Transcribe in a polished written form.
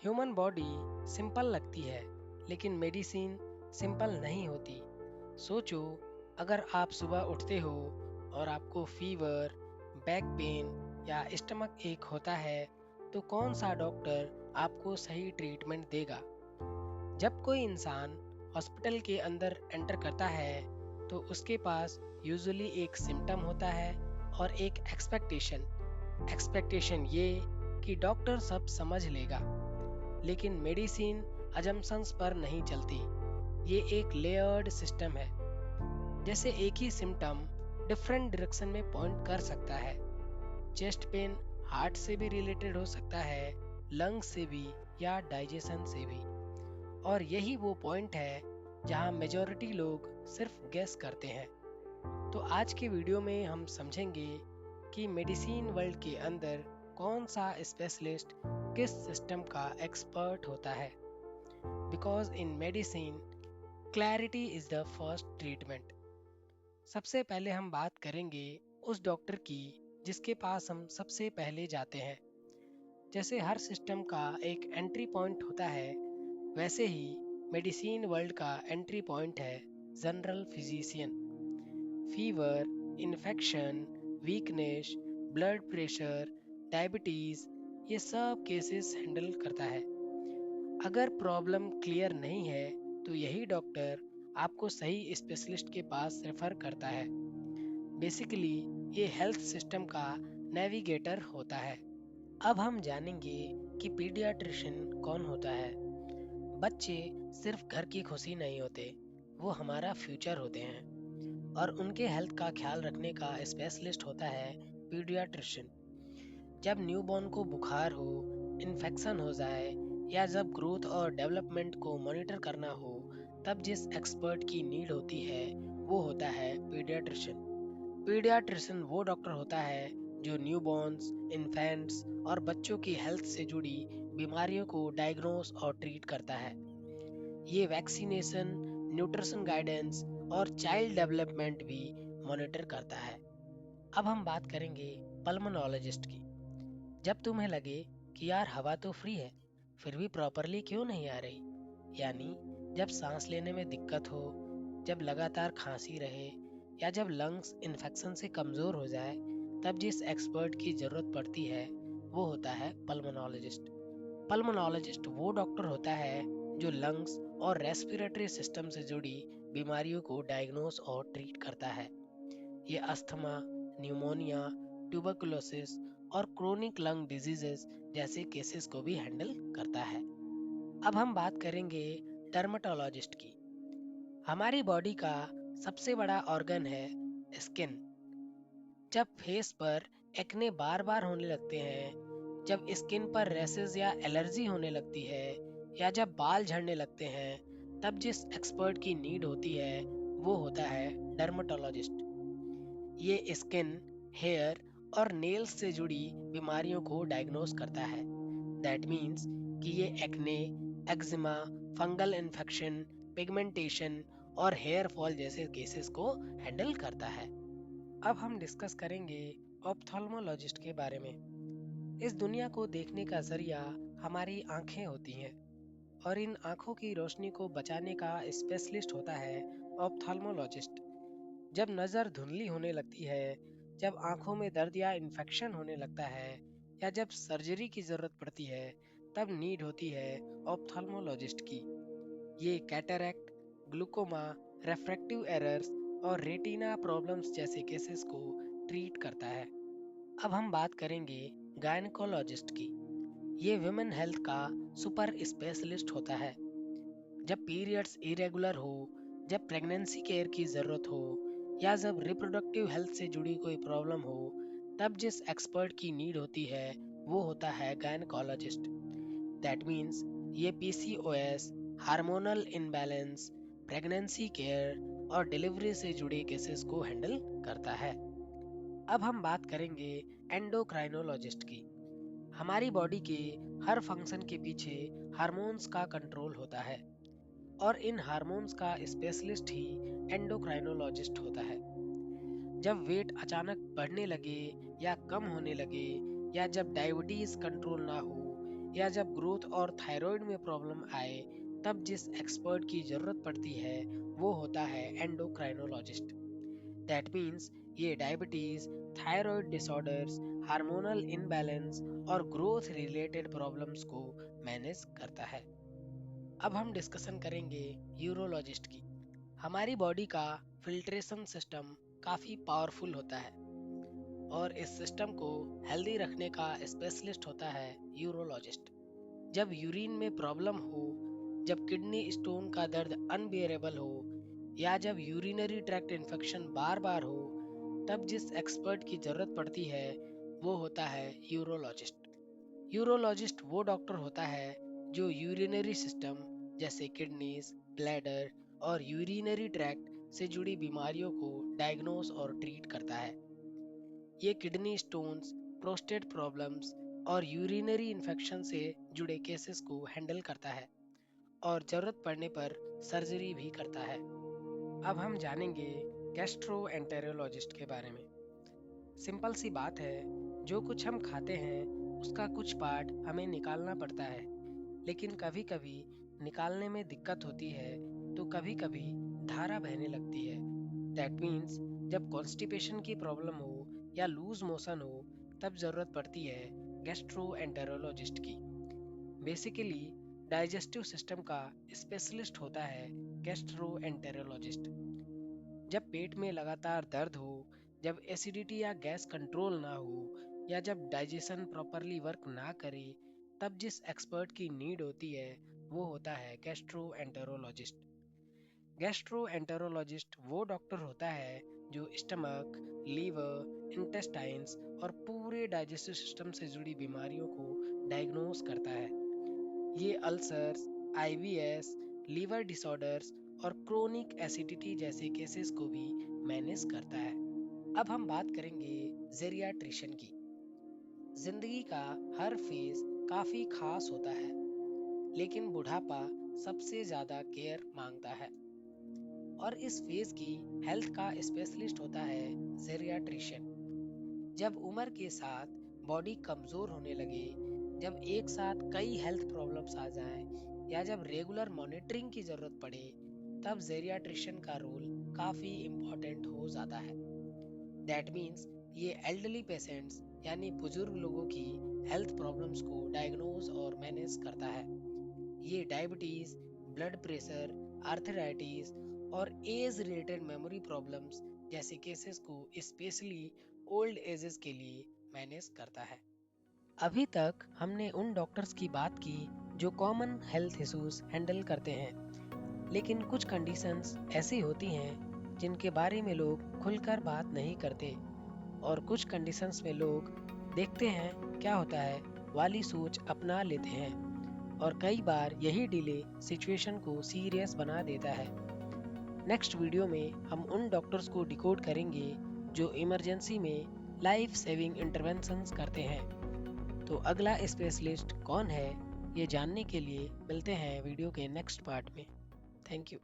Human body simple लगती है, लेकिन मेडिसिन सिंपल नहीं होती। सोचो, अगर आप सुबह उठते हो और आपको फीवर, बैक पेन या स्टमक एक होता है, तो कौन सा डॉक्टर आपको सही ट्रीटमेंट देगा? जब कोई इंसान हॉस्पिटल के अंदर एंटर करता है, तो उसके पास यूजुअली एक सिम्टम होता है और एक एक्सपेक्टेशन। एक्सपेक्टेशन ये कि डॉक्टर सब समझ लेगा, लेकिन मेडिसिन अजम्पशंस पर नहीं चलती। ये एक लेयर्ड सिस्टम है। जैसे एक ही सिम्टम डिफरेंट डायरेक्शन में पॉइंट कर सकता है। चेस्ट पेन हार्ट से भी रिलेटेड हो सकता है, लंग्स से भी या डाइजेशन से भी। और यही वो पॉइंट है जहाँ मेजॉरिटी लोग सिर्फ गेस करते हैं। तो आज के वीडियो में हम समझेंगे कि मेडिसिन वर्ल्ड के अंदर कौन सा स्पेशलिस्ट किस सिस्टम का एक्सपर्ट होता है। Because in medicine clarity is the first treatment. सबसे पहले हम बात करेंगे उस डॉक्टर की जिसके पास हम सबसे पहले जाते हैं। जैसे हर सिस्टम का एक एंट्री पॉइंट होता है, वैसे ही मेडिसिन वर्ल्ड का एंट्री पॉइंट है general physician. Fever, infection, weakness, blood pressure, diabetes, ये सब केसेस हैंडल करता है। अगर प्रॉब्लम क्लियर नहीं है, तो यही डॉक्टर आपको सही स्पेशलिस्ट के पास रेफर करता है। बेसिकली ये हेल्थ सिस्टम का नेविगेटर होता है। अब हम जानेंगे कि पीडियाट्रिशियन कौन होता है। बच्चे सिर्फ घर की खुशी नहीं होते, वो हमारा फ्यूचर होते हैं, और उनके हेल्थ का ख्याल रखने का स्पेशलिस्ट होता है पीडियाट्रिशियन। जब न्यूबॉर्न को बुखार हो, इन्फेक्शन हो जाए, या जब ग्रोथ और डेवलपमेंट को मॉनिटर करना हो, तब जिस एक्सपर्ट की नीड होती है वो होता है पीडियाट्रिशियन। पीडियाट्रिशियन वो डॉक्टर होता है जो न्यूबॉर्न्स, इन्फेंट्स और बच्चों की हेल्थ से जुड़ी बीमारियों को डायग्नोस और ट्रीट करता है। ये वैक्सीनेशन, न्यूट्रिशन गाइडेंस और चाइल्ड डेवलपमेंट भी मॉनिटर करता है। अब हम बात करेंगे पल्मोनोलॉजिस्ट की। जब तुम्हें लगे कि यार हवा तो फ्री है, फिर भी प्रॉपरली क्यों नहीं आ रही, यानी जब सांस लेने में दिक्कत हो, जब लगातार खांसी रहे, या जब लंग्स इन्फेक्शन से कमज़ोर हो जाए, तब जिस एक्सपर्ट की ज़रूरत पड़ती है वो होता है पल्मोनोलॉजिस्ट। पल्मोनोलॉजिस्ट वो डॉक्टर होता है जो लंग्स और रेस्पिरेटरी सिस्टम से जुड़ी बीमारियों को डायग्नोस और ट्रीट करता है। ये अस्थमा, न्यूमोनिया, ट्यूबरकुलोसिस और क्रोनिक लंग डिजीजेस जैसे केसेस को भी हैंडल करता है। अब हम बात करेंगे डर्मेटोलॉजिस्ट की। हमारी बॉडी का सबसे बड़ा ऑर्गन है स्किन। जब फेस पर एक्ने बार बार होने लगते हैं, जब स्किन पर रैसेस या एलर्जी होने लगती है, या जब बाल झड़ने लगते हैं, तब जिस एक्सपर्ट की नीड होती है वो होता है डर्मेटोलॉजिस्ट। ये स्किन, हेयर और नेल्स से जुड़ी बीमारियों को डायग्नोस करता है। दैट मीन्स कि ये acne, eczema, fungal infection, pigmentation और हेयर फॉल जैसे केसेस को हैंडल करता है। अब हम डिस्कस करेंगे ऑप्थेल्मोलॉजिस्ट के बारे में। इस दुनिया को देखने का जरिया हमारी आंखें होती हैं, और इन आंखों की रोशनी को बचाने का स्पेशलिस्ट होता है ऑप्थेल्मोलॉजिस्ट। जब नज़र धुंधली होने लगती है, जब आंखों में दर्द या इन्फेक्शन होने लगता है, या जब सर्जरी की ज़रूरत पड़ती है, तब नीड होती है ऑप्थेल्मोलॉजिस्ट की। ये कैटरैक्ट, ग्लूकोमा, रेफ्रैक्टिव एरर्स और रेटिना प्रॉब्लम्स जैसे केसेस को ट्रीट करता है। अब हम बात करेंगे गायनेकोलॉजिस्ट की। ये विमेन हेल्थ का सुपर स्पेशलिस्ट होता है। जब पीरियड्स इरेगुलर हो, जब प्रेगनेंसी केयर की ज़रूरत हो, या जब रिप्रोडक्टिव हेल्थ से जुड़ी कोई प्रॉब्लम हो, तब जिस एक्सपर्ट की नीड होती है वो होता है गायनेकोलॉजिस्ट। दैट मीन्स ये PCOS, hormonal imbalance, pregnancy care और डिलीवरी से जुड़े केसेस को हैंडल करता है। अब हम बात करेंगे एंडोक्राइनोलॉजिस्ट की। हमारी बॉडी के हर फंक्शन के पीछे हार्मोन्स का कंट्रोल होता है, और इन हार्मोन्स का स्पेशलिस्ट ही एंडोक्राइनोलॉजिस्ट होता है। जब वेट अचानक बढ़ने लगे या कम होने लगे, या जब डायबिटीज कंट्रोल ना हो, या जब ग्रोथ और थायराइड में प्रॉब्लम आए तब जिस एक्सपर्ट की ज़रूरत पड़ती है वो होता है एंडोक्राइनोलॉजिस्ट। दैट मीन्स ये diabetes, thyroid disorders, hormonal imbalance और ग्रोथ रिलेटेड प्रॉब्लम्स को मैनेज करता है। अब हम डिस्कशन करेंगे यूरोलॉजिस्ट की। हमारी बॉडी का फिल्ट्रेशन सिस्टम काफ़ी पावरफुल होता है और इस सिस्टम को हेल्दी रखने का स्पेशलिस्ट होता है यूरोलॉजिस्ट। जब यूरिन में प्रॉब्लम हो, जब किडनी स्टोन का दर्द अनबियरेबल हो या जब यूरिनरी ट्रैक्ट इन्फेक्शन बार बार हो, तब जिस एक्सपर्ट की ज़रूरत पड़ती है वो होता है यूरोलॉजिस्ट। यूरोलॉजिस्ट वो डॉक्टर होता है जो यूरिनरी सिस्टम जैसे किडनीज, ब्लैडर और यूरिनरी ट्रैक्ट से जुड़ी बीमारियों को डायग्नोस और ट्रीट करता है। ये किडनी स्टोन्स, प्रोस्टेट प्रॉब्लम्स और यूरिनरी इन्फेक्शन से जुड़े केसेस को हैंडल करता है और ज़रूरत पड़ने पर सर्जरी भी करता है। अब हम जानेंगे गैस्ट्रोएंटेरोलॉजिस्ट के बारे में। सिंपल सी बात है, जो कुछ हम खाते हैं उसका कुछ पार्ट हमें निकालना पड़ता है, लेकिन कभी कभी निकालने में दिक्कत होती है तो कभी कभी धारा बहने लगती है। दैट मीन्स जब कॉन्स्टिपेशन की प्रॉब्लम हो या लूज मोशन हो तब ज़रूरत पड़ती है गैस्ट्रोएंटेरोलॉजिस्ट की। बेसिकली डाइजेस्टिव सिस्टम का स्पेशलिस्ट होता है गैस्ट्रोएंटेरोलॉजिस्ट। जब पेट में लगातार दर्द हो, जब एसिडिटी या गैस कंट्रोल ना हो या जब डाइजेशन प्रॉपरली वर्क ना करे, तब जिस एक्सपर्ट की नीड होती है वो होता है गैस्ट्रोएंटेरोलॉजिस्ट। गैस्ट्रोएंटेरोलॉजिस्ट वो डॉक्टर होता है जो स्टमक, लीवर, इंटेस्टाइन्स और पूरे डाइजेस्टिव सिस्टम से जुड़ी बीमारियों को डायग्नोस करता है। ये अल्सर्स, आईबीएस, लीवर डिसऑर्डर्स और क्रोनिक एसिडिटी जैसे केसेस को भी मैनेज करता है। अब हम बात करेंगे जेरियाट्रिशियन की। जिंदगी का हर फेज काफी खास होता है, लेकिन बुढ़ापा सबसे ज्यादा केयर मांगता है और इस फेज की हेल्थ का स्पेशलिस्ट होता है जेरियाट्रिशियन। जब उम्र के साथ बॉडी कमजोर होने लगे, जब एक साथ कई हेल्थ प्रॉब्लम्स आ जाएं या जब रेगुलर मॉनिटरिंग की जरूरत पड़े, तब जेरियाट्रिशियन का रोल काफी इम्पोर्टेंट हो जाता है। दैट मीन्स ये एल्डरली पेशेंट्स यानी बुजुर्ग लोगों की हेल्थ प्रॉब्लम्स को डायग्नोज और मैनेज करता है। ये डायबिटीज, ब्लड प्रेशर, आर्थराइटिस और एज रिलेटेड मेमोरी प्रॉब्लम्स जैसे केसेस को स्पेशली ओल्ड एजेस के लिए मैनेज करता है। अभी तक हमने उन डॉक्टर्स की बात की जो कॉमन हेल्थ इश्यूज हैंडल करते हैं, लेकिन कुछ कंडीशंस ऐसी होती हैं जिनके बारे में लोग खुलकर बात नहीं करते और कुछ कंडीशंस में लोग देखते हैं क्या होता है वाली सोच अपना लेते हैं और कई बार यही डिले सिचुएशन को सीरियस बना देता है। नेक्स्ट वीडियो में हम उन डॉक्टर्स को डिकोड करेंगे जो इमरजेंसी में लाइफ सेविंग इंटरवेंशंस करते हैं। तो अगला स्पेशलिस्ट कौन है, ये जानने के लिए मिलते हैं वीडियो के नेक्स्ट पार्ट में। Thank you.